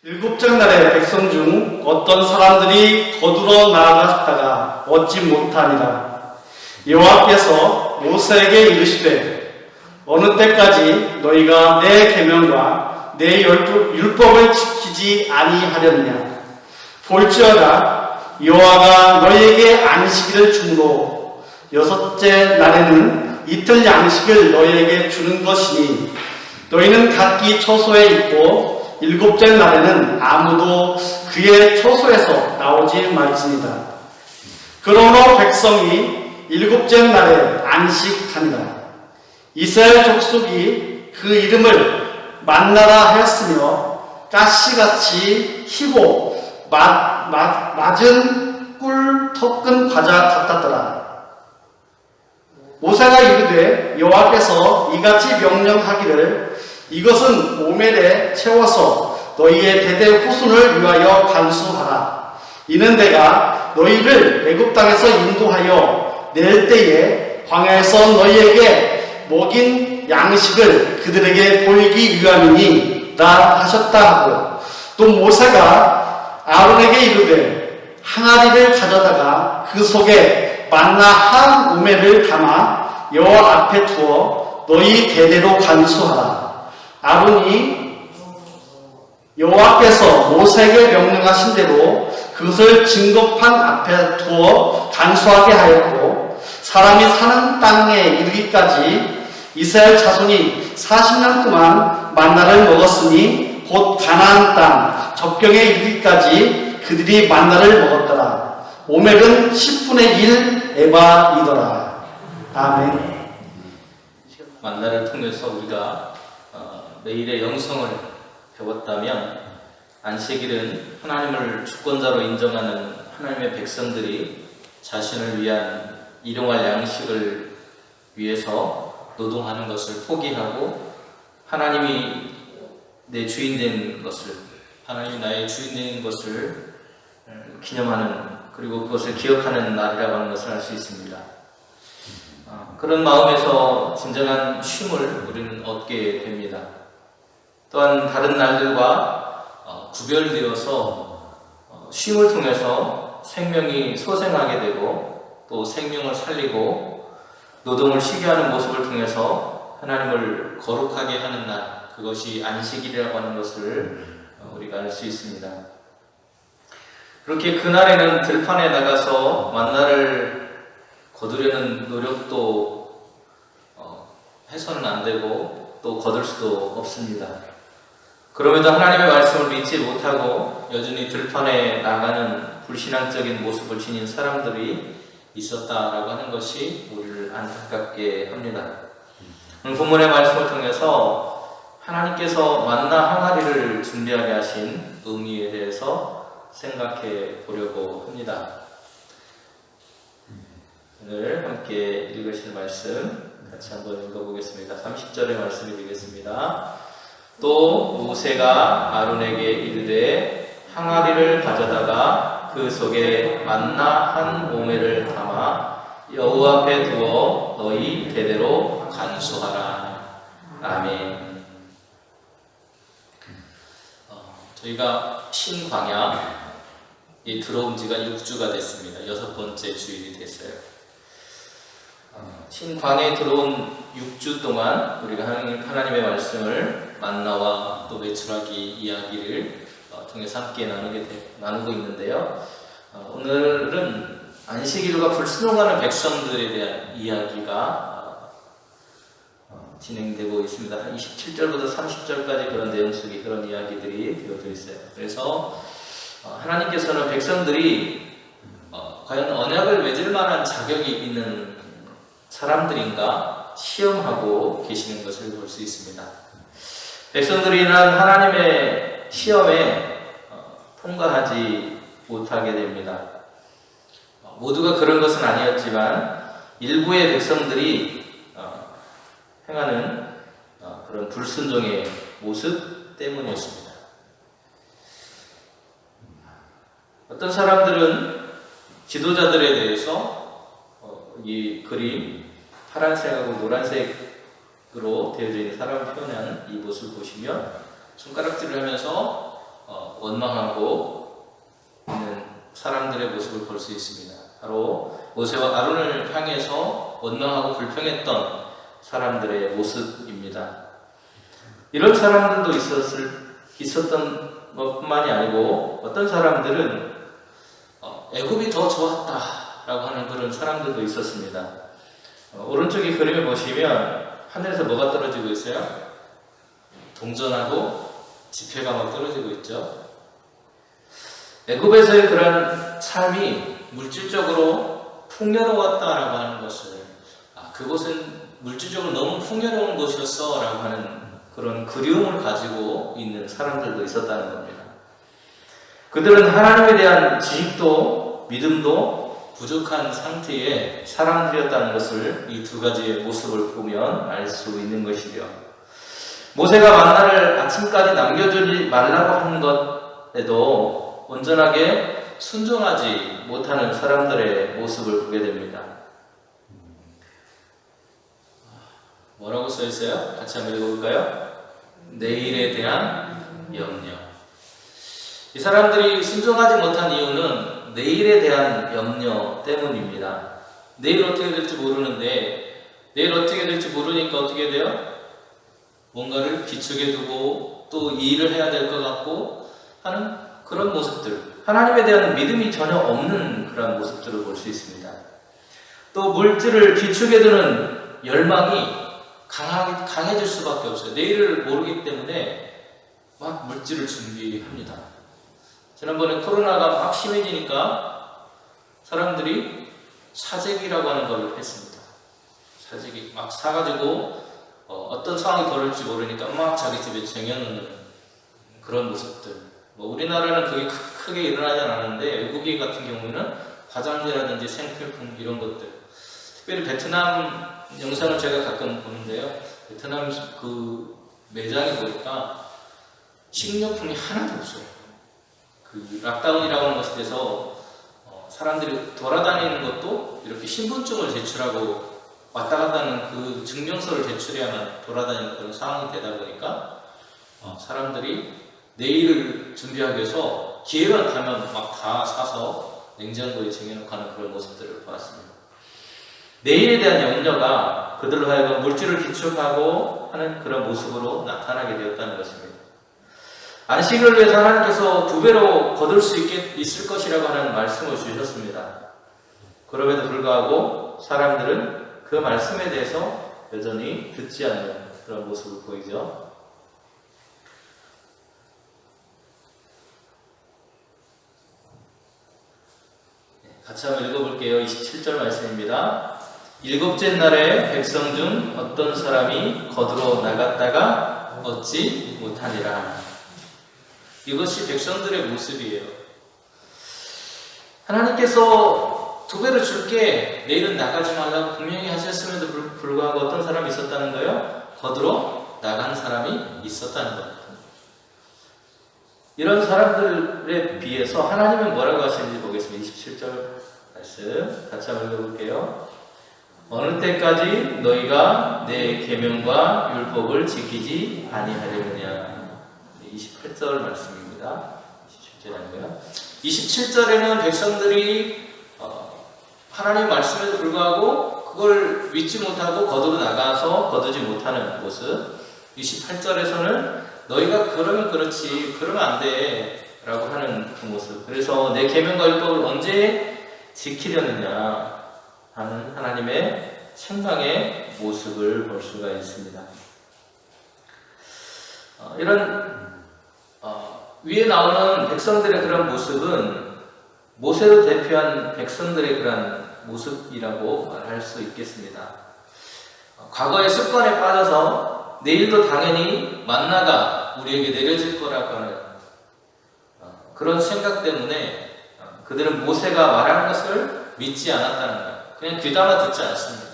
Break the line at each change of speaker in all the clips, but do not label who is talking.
일곱째 날에 백성 중 어떤 사람들이 거두러 나아갔다가 얻지 못하니라. 여호와께서 모세에게 이르시되 어느 때까지 너희가 내 계명과 내 율법을 지키지 아니하렸냐. 볼지어다 여호와가 너희에게 안식일을 주므로 여섯째 날에는 이틀 양식을 너희에게 주는 것이니 너희는 각기 처소에 있고 일곱째 날에는 아무도 그의 처소에서 나오지 말지니라. 그러므로 백성이 일곱째 날에 안식하니라. 이스라엘 족속이 그 이름을 만나라 하였으며 가시같이 희고 맞은 꿀 섞은 과자 같았더라. 모세가 이르되 여호와께서 이같이 명령하기를 이것은 오멜에 채워서 너희의 대대 후손을 위하여 간수하라. 이는 내가 너희를 애굽 땅에서 인도하여 낼 때에 광야에서 너희에게 먹인 양식을 그들에게 보이기 위함이니라 하셨다 하고, 또 모세가 아론에게 이르되 항아리를 가져다가 그 속에 만나 한 오멜을 담아 여호와 앞에 두어 너희 대대로 간수하라. 아론이 여호와께서 모세에게 명령하신 대로 그것을 증거판 앞에 두어 간수하게 하였고, 사람이 사는 땅에 이르기까지 이스라엘 자손이 40년 동안 만나를 먹었으니 곧 가나안 땅 접경에 이르기까지 그들이 만나를 먹었더라. 오멜은 10분의 1 에바이더라. 아멘.
만나를 통해서 우리가 매일의 영성을 배웠다면, 안식일은 하나님을 주권자로 인정하는 하나님의 백성들이 자신을 위한 일용할 양식을 위해서 노동하는 것을 포기하고 하나님이 내 주인 된 것을, 하나님이 나의 주인 된 것을 기념하는, 그리고 그것을 기억하는 날이라고 하는 것을 알 수 있습니다. 그런 마음에서 진정한 쉼을 우리는 얻게 됩니다. 또한 다른 날들과 구별되어서 쉼을 통해서 생명이 소생하게 되고, 또 생명을 살리고 노동을 쉬게 하는 모습을 통해서 하나님을 거룩하게 하는 날, 그것이 안식일이라고 하는 것을 우리가 알 수 있습니다. 그렇게 그날에는 들판에 나가서 만나를 거두려는 노력도 해서는 안 되고 또 거둘 수도 없습니다. 그럼에도 하나님의 말씀을 믿지 못하고 여전히 들판에 나가는 불신앙적인 모습을 지닌 사람들이 있었다라고 하는 것이 우리를 안타깝게 합니다. 오늘 본문의 말씀을 통해서 하나님께서 만나 항아리를 준비하게 하신 의미에 대해서 생각해 보려고 합니다. 오늘 함께 읽으실 말씀 같이 한번 읽어보겠습니다. 30절의 말씀 읽겠습니다. 또 모세가 아론에게 이르되 항아리를 가져다가 그 속에 만나 한 오멜을 담아 여호와 앞에 두어 너희 대대로 간수하라. 아멘. 저희가 신광야에 들어온 지가 6주가 됐습니다. 6번째 주일이 됐어요. 신광야에 들어온 6주 동안 우리가 하나님의 말씀을 만나와 또 메추라기 이야기를 통해서 함께 나누고 있는데요. 오늘은 안식일과 불순종하는 백성들에 대한 이야기가 진행되고 있습니다. 27절부터 30절까지 그런 내용 속에 그런 이야기들이 되어져 있어요. 그래서 하나님께서는 백성들이 과연 언약을 맺을 만한 자격이 있는 사람들인가 시험하고 계시는 것을 볼 수 있습니다. 백성들이 이런 하나님의 시험에 통과하지 못하게 됩니다. 모두가 그런 것은 아니었지만 일부의 백성들이 행하는 그런 불순종의 모습 때문이었습니다. 어떤 사람들은 지도자들에 대해서 이 그림 파란색하고 노란색으로 되어져 있는 사람을 표현한 이 모습을 보시면 손가락질을 하면서 원망하고 있는 사람들의 모습을 볼 수 있습니다. 바로 모세와 아론을 향해서 원망하고 불평했던 사람들의 모습입니다. 이런 사람들도 있었던 것뿐만이 아니고 어떤 사람들은 애굽이 더 좋았다라고 하는 그런 사람들도 있었습니다. 오른쪽에 그림을 보시면 하늘에서 뭐가 떨어지고 있어요? 동전하고 지폐가 막 떨어지고 있죠. 애굽에서의 그런 삶이 물질적으로 풍요로웠다라고 하는 것을 그곳은 물질적으로 너무 풍요로운 곳이었어 라고 하는 그런 그리움을 가지고 있는 사람들도 있었다는 겁니다. 그들은 하나님에 대한 지식도 믿음도 부족한 상태의 사람들이었다는 것을 이 두 가지의 모습을 보면 알 수 있는 것이죠. 모세가 만나를 아침까지 남겨주지 말라고 한 것에도 온전하게 순종하지 못하는 사람들의 모습을 보게 됩니다. 뭐라고 써 있어요? 같이 한번 읽어볼까요? 내일에 대한 염려. 이 사람들이 순종하지 못한 이유는 내일에 대한 염려 때문입니다. 내일 어떻게 될지 모르는데, 내일 어떻게 될지 모르니까 어떻게 돼요? 뭔가를 비축해 두고 또 일을 해야 될 것 같고 하는 그런 모습들, 하나님에 대한 믿음이 전혀 없는 그런 모습들을 볼 수 있습니다. 또 물질을 비축해 두는 열망이 강해질 수밖에 없어요. 내일을 모르기 때문에 막 물질을 준비합니다. 지난번에 코로나가 막 심해지니까 사람들이 사재기라고 하는 걸 했습니다. 사재기 막 사가지고 어떤 상황이 벌어질지 모르니까 막 자기 집에 쟁여놓는 그런 모습들. 우리나라는 그게 크게 일어나지 않았는데 외국인 같은 경우는 화장지라든지 생필품 이런 것들. 특별히 베트남 영상을 제가 가끔 보는데요. 베트남 그 매장에 보니까 식료품이 하나도 없어요. 그 락다운이라고 하는 것에 대해서 사람들이 돌아다니는 것도 이렇게 신분증을 제출하고 왔다 갔다 하는 그 증명서를 제출해야만 돌아다니는 그런 상황이 되다 보니까 사람들이 내일을 준비하기 위해서 기회만 타면 막 다 사서 냉장고에 쟁여놓고 하는 그런 모습들을 보았습니다. 내일에 대한 염려가 그들로 하여금 물질을 비축하고 하는 그런 모습으로 나타나게 되었다는 것입니다. 안식을 위해서 하나님께서 2배로 거둘 수 있을 것이라고 하는 말씀을 주셨습니다. 그럼에도 불구하고 사람들은 그 말씀에 대해서 여전히 듣지 않는 그런 모습을 보이죠. 같이 한번 읽어볼게요. 27절 말씀입니다. 7째 날에 백성 중 어떤 사람이 거두러 나갔다가 얻지 못하니라. 이것이 백성들의 모습이에요. 하나님께서 2배로 줄게, 내일은 나가지 말라고 분명히 하셨음에도 불구하고 어떤 사람이 있었다는 거예요? 거두러 나간 사람이 있었다는 겁니다. 이런 사람들에 비해서 하나님은 뭐라고 하시는지 보겠습니다. 27절 말씀 같이 한번 읽어볼게요. 어느 때까지 너희가 내 계명과 율법을 지키지 아니하려느냐. 28절 말씀입니다. 27절 아니고요. 27절에는 백성들이 하나님 말씀에도 불구하고 그걸 믿지 못하고 거두러 나가서 거두지 못하는 모습. 28절에서는 너희가 그러면 그렇지, 그러면 안 돼 라고 하는 그 모습. 그래서 내 계명과 율법을 언제 지키려느냐 하는 하나님의 책망의 모습을 볼 수가 있습니다. 이런 위에 나오는 백성들의 그런 모습은 모세로 대표한 백성들의 그런 모습이라고 말할 수 있겠습니다. 과거의 습관에 빠져서 내일도 당연히 만나가 우리에게 내려질 거라고 하는 그런 생각 때문에 그들은 모세가 말하는 것을 믿지 않았다는 거예요. 그냥 귀담아 듣지 않습니다.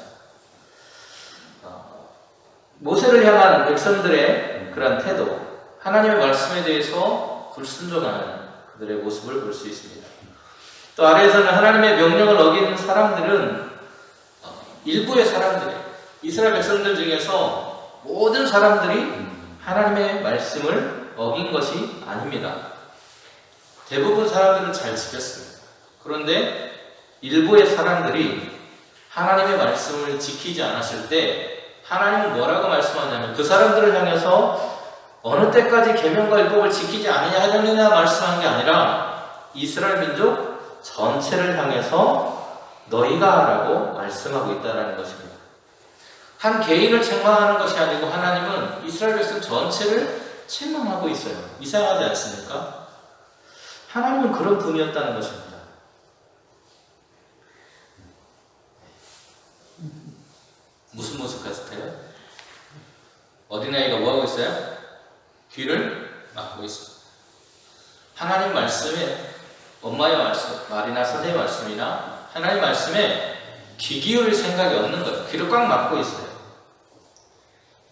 모세를 향한 백성들의 그런 태도, 하나님의 말씀에 대해서 불순종하는 그들의 모습을 볼 수 있습니다. 또 아래에서는 하나님의 명령을 어기는 사람들은 일부의 사람들이에요. 이스라엘 백성들 중에서 모든 사람들이 하나님의 말씀을 어긴 것이 아닙니다. 대부분 사람들은 잘 지켰습니다. 그런데 일부의 사람들이 하나님의 말씀을 지키지 않았을 때 하나님은 뭐라고 말씀하냐면 그 사람들을 향해서 어느 때까지 계명과 율법을 지키지 아니하느냐 말씀한 게 아니라 이스라엘 민족 전체를 향해서 너희가 라고 말씀하고 있다는 것입니다. 한 개인을 책망하는 것이 아니고 하나님은 이스라엘 백성 전체를 책망하고 있어요. 이상하지 않습니까? 하나님은 그런 분이었다는 것입니다. 무슨 모습 같아요? 어린아이가 뭐하고 있어요? 귀를 막고 있습니다. 하나님 말씀에 엄마의 말이나 선생님의 말씀이나 하나님 말씀에 귀 기울일 생각이 없는 거예요. 귀를 꽉 막고 있어요.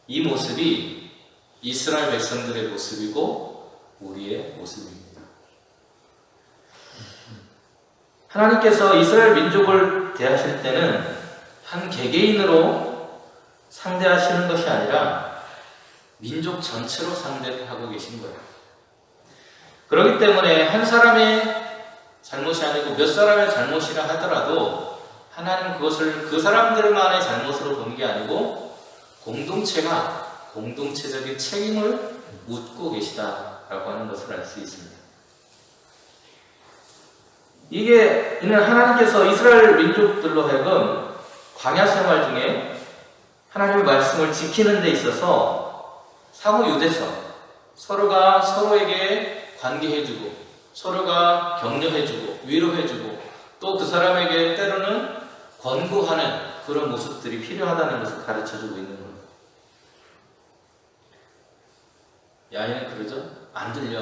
이 모습이 이스라엘 백성들의 모습이고 우리의 모습입니다. 하나님께서 이스라엘 민족을 대하실 때는 한 개개인으로 상대하시는 것이 아니라 민족 전체로 상대를 하고 계신 거예요. 그렇기 때문에 한 사람의 잘못이 아니고 몇 사람의 잘못이라 하더라도 하나님은 그것을 그 사람들만의 잘못으로 보는 게 아니고 공동체가 공동체적인 책임을 묻고 계시다라고 하는 것을 알 수 있습니다. 이는 하나님께서 이스라엘 민족들로 하여금 광야 생활 중에 하나님의 말씀을 지키는 데 있어서 상호 유대성, 서로가 서로에게 관계해주고 서로가 격려해주고 위로해주고 또 그 사람에게 때로는 권고하는 그런 모습들이 필요하다는 것을 가르쳐주고 있는 거예요. 야인은 그러죠? 안 들려.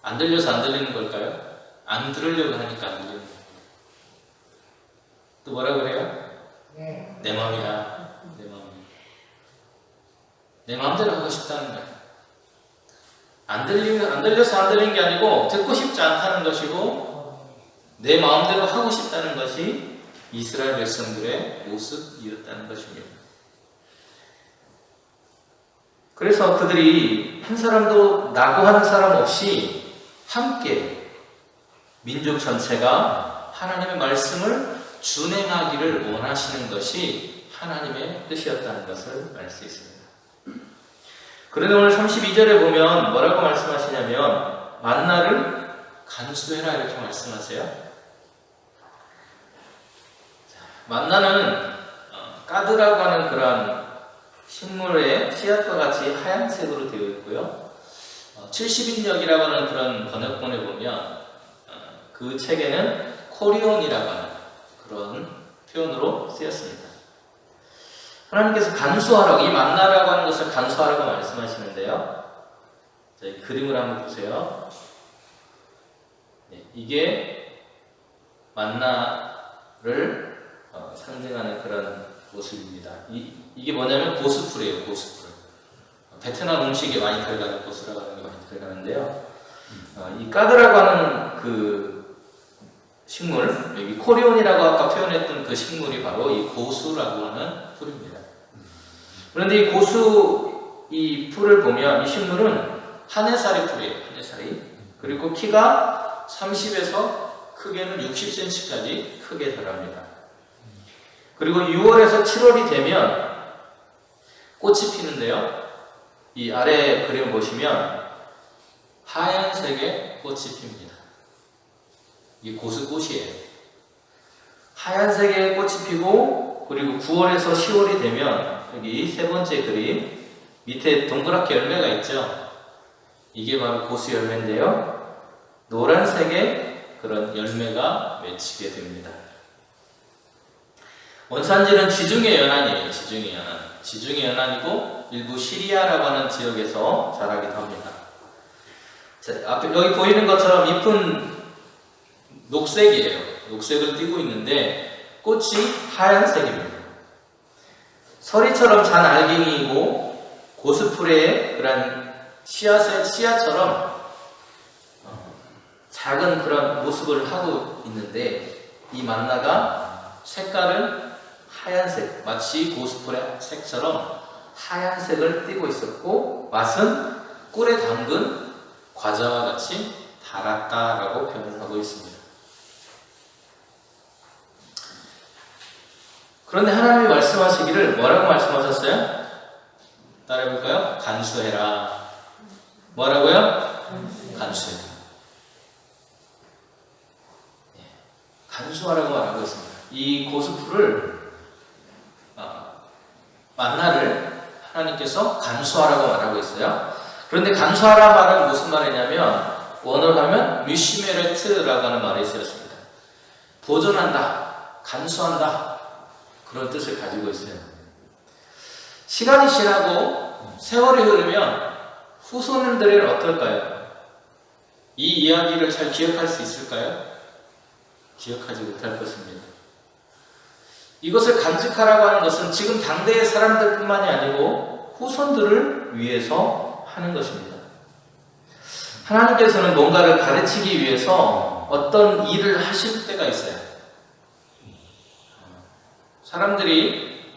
안 들려서 안 들리는 걸까요? 안 들으려고 하니까 안 들리는 거예요. 또 뭐라 그래요? 내 마음이야. 내 마음대로 하고 싶다는 거예요. 안 들려서 안 들리는 게 아니고 듣고 싶지 않다는 것이고 내 마음대로 하고 싶다는 것이 이스라엘 백성들의 모습이었다는 것입니다. 그래서 그들이 한 사람도 나고 하는 사람 없이 함께 민족 전체가 하나님의 말씀을 준행하기를 원하시는 것이 하나님의 뜻이었다는 것을 알 수 있습니다. 그런데 오늘 32절에 보면 뭐라고 말씀하시냐면 만나를 간수해라 이렇게 말씀하세요. 만나는 까드라고 하는 그런 식물의 씨앗과 같이 하얀색으로 되어 있고요. 70인역이라고 하는 그런 번역본에 보면 그 책에는 코리온이라고 하는 그런 표현으로 쓰였습니다. 하나님께서 간수하라고, 이 만나라고 하는 것을 간수하라고 말씀하시는데요. 자, 이 그림을 한번 보세요. 네, 이게 만나를 상징하는 그런 모습입니다. 이게 뭐냐면 고스풀이에요, 고스풀. 베트남 음식에 많이 들어가는 고스라고 하는 게 많이 들어가는데요. 이 까드라고 하는 그 식물, 여기 코리온이라고 아까 표현했던 그 식물이 바로 이 고수라고 하는 풀입니다. 그런데 이 고수, 이 풀을 보면 이 식물은 한해살이 풀이에요, 한해살이. 그리고 키가 30에서 크게는 60cm까지 크게 자랍니다. 그리고 6월에서 7월이 되면 꽃이 피는데요. 이 아래 그림을 보시면 하얀색의 꽃이 핍니다. 이게 고수꽃이에요. 하얀색의 꽃이 피고 그리고 9월에서 10월이 되면 여기 세 번째 그림 밑에 동그랗게 열매가 있죠. 이게 바로 고수 열매인데요. 노란색의 그런 열매가 맺히게 됩니다. 원산지는 지중해 연안이에요. 지중해 연안이고 일부 시리아라고 하는 지역에서 자라기도 합니다. 자, 앞에 여기 보이는 것처럼 잎은 녹색이에요. 녹색을 띠고 있는데 꽃이 하얀색입니다. 서리처럼 잔 알갱이이고 고스풀의 그런 씨앗처럼 작은 그런 모습을 하고 있는데 이 만나가 색깔은 하얀색, 마치 고스풀의 색처럼 하얀색을 띠고 있었고 맛은 꿀에 담근 과자와 같이 달았다라고 표현을 하고 있습니다. 그런데 하나님이 말씀하시기를 뭐라고 말씀하셨어요? 따라해볼까요? 간수해라. 뭐라고요? 간수해라. 간수하라고 말하고 있습니다. 이 고스프를 만나를 하나님께서 간수하라고 말하고 있어요. 그런데 간수하라 말은 무슨 말이냐면 원어로 하면 미시메레트라고 하는 말이 쓰였습니다. 보존한다, 간수한다 그런 뜻을 가지고 있어요. 시간이 지나고 세월이 흐르면 후손들은 어떨까요? 이 이야기를 잘 기억할 수 있을까요? 기억하지 못할 것입니다. 이것을 간직하라고 하는 것은 지금 당대의 사람들 뿐만이 아니고 후손들을 위해서 하는 것입니다. 하나님께서는 뭔가를 가르치기 위해서 어떤 일을 하실 때가 있어요. 사람들이,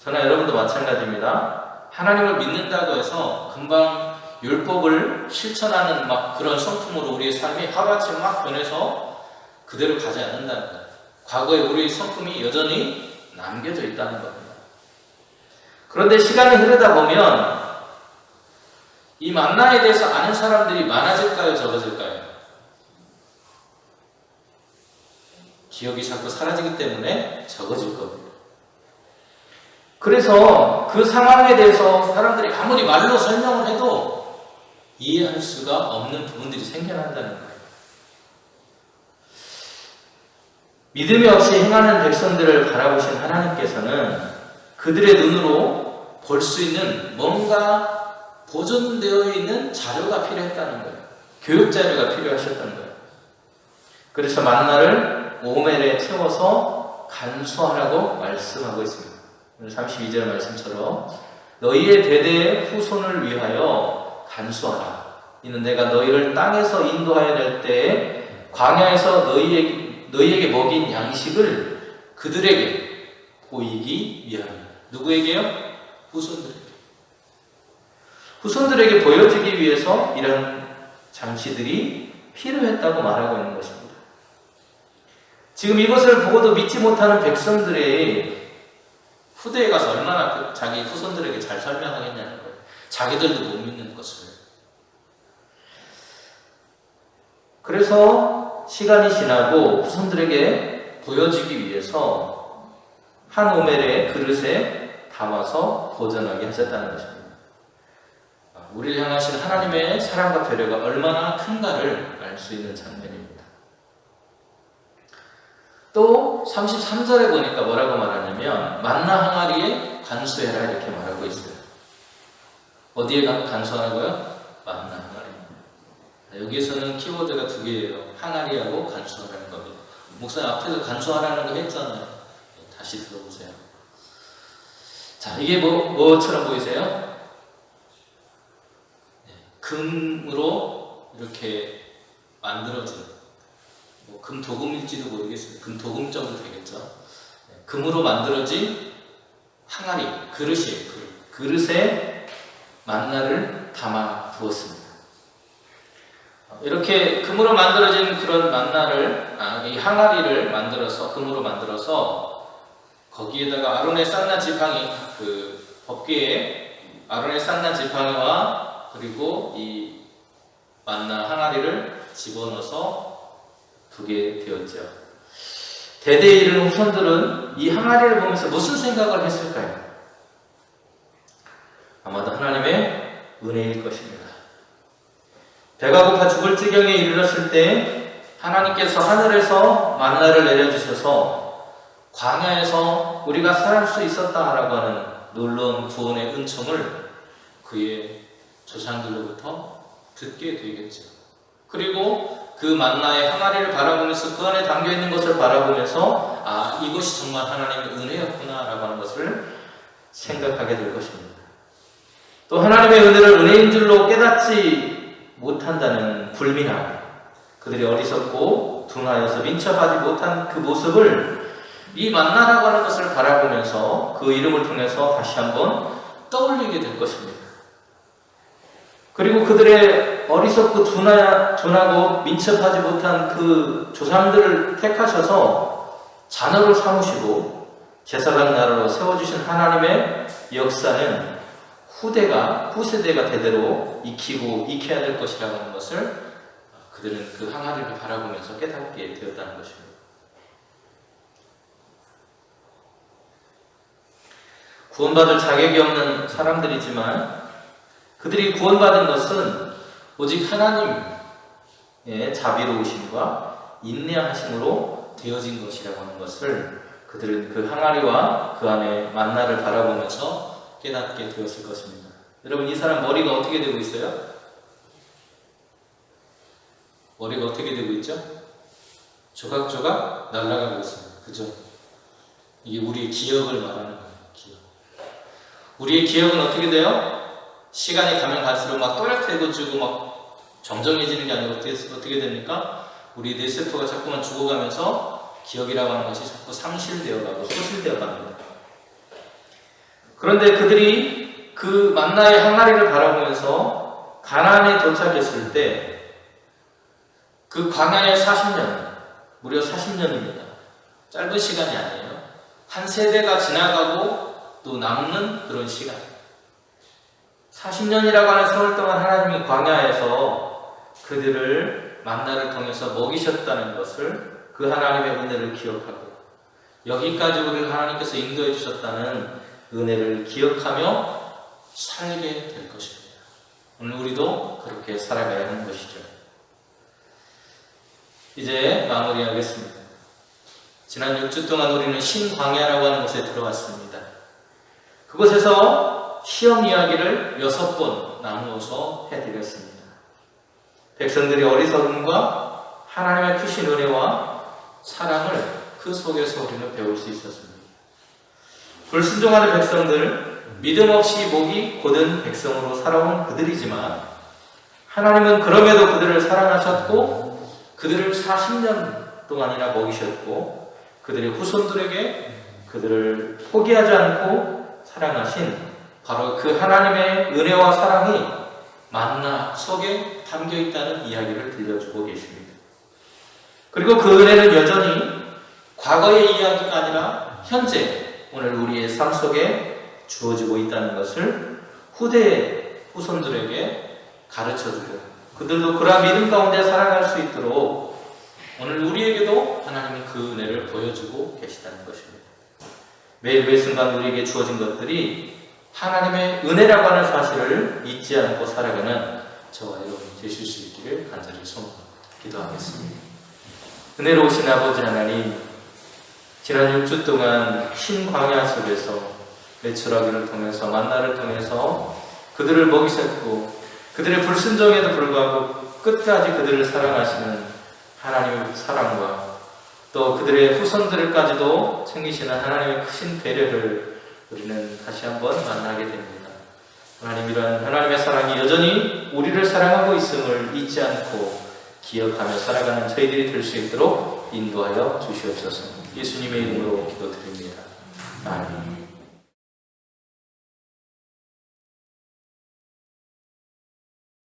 저나 여러분도 마찬가지입니다. 하나님을 믿는다고 해서 금방 율법을 실천하는 막 그런 성품으로 우리의 삶이 하루아침에 막 변해서 그대로 가지 않는다는 거예요. 과거에 우리의 성품이 여전히 남겨져 있다는 겁니다. 그런데 시간이 흐르다 보면 이 만나에 대해서 아는 사람들이 많아질까요? 적어질까요? 기억이 자꾸 사라지기 때문에 적어질 겁니다. 그래서 그 상황에 대해서 사람들이 아무리 말로 설명을 해도 이해할 수가 없는 부분들이 생겨난다는 거예요. 믿음이 없이 행하는 백성들을 바라보신 하나님께서는 그들의 눈으로 볼 수 있는 뭔가 보존되어 있는 자료가 필요했다는 거예요. 교육 자료가 필요하셨다는 거예요. 그래서 만나를 오멜에 채워서 간수하라고 말씀하고 있습니다. 오늘 32절 말씀처럼 너희의 대대의 후손을 위하여 간수하라. 이는 내가 너희를 땅에서 인도하여 낼 때에 광야에서 너희에게 먹인 양식을 그들에게 보이기 위함이다. 누구에게요? 후손들에게. 후손들에게 보여주기 위해서 이런 장치들이 필요했다고 말하고 있는 것입니다. 지금 이것을 보고도 믿지 못하는 백성들의 후대에 가서 얼마나 자기 후손들에게 잘 설명하겠냐는 거예요. 자기들도 못 믿는 것을. 그래서 시간이 지나고 후손들에게 보여주기 위해서 한 오멜의 그릇에 담아서 보존하게 하셨다는 것입니다. 우리를 향하신 하나님의 사랑과 배려가 얼마나 큰가를 알 수 있는 장면입니다. 또 33절에 보니까 뭐라고 말하냐면 만나 항아리에 간수해라 이렇게 말하고 있어요. 어디에 간수하라고요? 만나 항아리. 여기에서는 키워드가 두 개예요. 항아리하고 간수하라는 겁니다. 목사님 앞에서 간수하라는 거 했잖아요. 다시 들어보세요. 자, 이게 뭐처럼 보이세요? 금으로 이렇게 만들어진 금도금일지도 모르겠어요. 금도금 정도 되겠죠. 금으로 만들어진 항아리, 그릇이에요. 그릇에 만나를 담아 두었습니다. 이렇게 금으로 만들어진 그런 만나를, 이 항아리를 만들어서, 금으로 만들어서 거기에다가 아론의 쌍난 지팡이, 그 법궤에 아론의 쌍난 지팡이와 그리고 이 만나 항아리를 집어넣어서 두게 되었죠. 대대에 이르는 후손들은 이 항아리를 보면서 무슨 생각을 했을까요? 아마도 하나님의 은혜일 것입니다. 배가 고파 죽을 지경에 이르렀을 때 하나님께서 하늘에서 만나를 내려주셔서 광야에서 우리가 살 수 있었다라고 하는 놀라운 구원의 은총을 그의 조상들로부터 듣게 되겠죠. 그리고 그 만나의 항아리를 바라보면서 그 안에 담겨있는 것을 바라보면서 이것이 정말 하나님의 은혜였구나 라고 하는 것을 생각하게 될 것입니다. 또 하나님의 은혜를 은혜인 줄로 깨닫지 못한다는 불민함, 그들이 어리석고 둔하여서 민첩하지 못한 그 모습을 이 만나라고 하는 것을 바라보면서 그 이름을 통해서 다시 한번 떠올리게 될 것입니다. 그리고 그들의 어리석고 둔하고 민첩하지 못한 그 조상들을 택하셔서 자녀로 삼으시고 제사장 나라로 세워주신 하나님의 역사는 후세대가 대대로 익혀야 될 것이라고 하는 것을 그들은 그 항아리를 바라보면서 깨닫게 되었다는 것입니다. 구원받을 자격이 없는 사람들이지만 그들이 구원받은 것은 오직 하나님의 자비로우심과 인내하심으로 되어진 것이라고 하는 것을 그들은 그 항아리와 그 안에 만나를 바라보면서 깨닫게 되었을 것입니다. 여러분, 이 사람 머리가 어떻게 되고 있어요? 머리가 어떻게 되고 있죠? 조각조각 날아가고 있습니다. 그죠? 이게 우리의 기억을 말하는 거예요. 기억. 우리의 기억은 어떻게 돼요? 시간이 가면 갈수록 막 또렷해지고 막 정정해지는 게 아니고 어떻게 됩니까? 우리 뇌세포가 자꾸만 죽어가면서 기억이라고 하는 것이 자꾸 상실되어가고 소실되어 갑니다. 그런데 그들이 그 만나의 항아리를 바라보면서 가나안에 도착했을 때 그 광야의 40년, 무려 40년입니다. 짧은 시간이 아니에요. 한 세대가 지나가고 또 남는 그런 시간. 40년이라고 하는 세월 동안 하나님이 광야에서 그들을 만나를 통해서 먹이셨다는 것을, 그 하나님의 은혜를 기억하고 여기까지 우리를 하나님께서 인도해 주셨다는 은혜를 기억하며 살게 될 것입니다. 오늘 우리도 그렇게 살아가야 하는 것이죠. 이제 마무리하겠습니다. 지난 6주 동안 우리는 신광야라고 하는 곳에 들어왔습니다. 그곳에서 시험 이야기를 6번 나누어서 해드렸습니다. 백성들의 어리석음과 하나님의 크신 은혜와 사랑을 그 속에서 우리는 배울 수 있었습니다. 불순종하는 백성들, 믿음 없이 목이 곧은 백성으로 살아온 그들이지만 하나님은 그럼에도 그들을 사랑하셨고 그들을 40년 동안이나 먹이셨고 그들의 후손들에게 그들을 포기하지 않고 사랑하신 바로 그 하나님의 은혜와 사랑이 만나 속에 담겨 있다는 이야기를 들려주고 계십니다. 그리고 그 은혜는 여전히 과거의 이야기가 아니라 현재 오늘 우리의 삶 속에 주어지고 있다는 것을 후손들에게 가르쳐주고 그들도 그러한 믿음 가운데 살아갈 수 있도록 오늘 우리에게도 하나님이 그 은혜를 보여주고 계시다는 것입니다. 매일 순간 우리에게 주어진 것들이 하나님의 은혜라고 하는 사실을 잊지 않고 살아가는 저와 여러분이 되실 수 있기를 간절히 소망합니다. 기도하겠습니다. 은혜로우신 아버지 하나님, 지난 6주 동안 신광야 속에서 메추라기를 통해서 만나를 통해서 그들을 먹이셨고 그들의 불순종에도 불구하고 끝까지 그들을 사랑하시는 하나님의 사랑과 또 그들의 후손들까지도 챙기시는 하나님의 크신 배려를 우리는 다시 한번 만나게 됩니다. 하나님, 이러한 하나님의 사랑이 여전히 우리를 사랑하고 있음을 잊지 않고 기억하며 살아가는 저희들이 될 수 있도록 인도하여 주시옵소서. 예수님의 이름으로 기도드립니다. 아멘.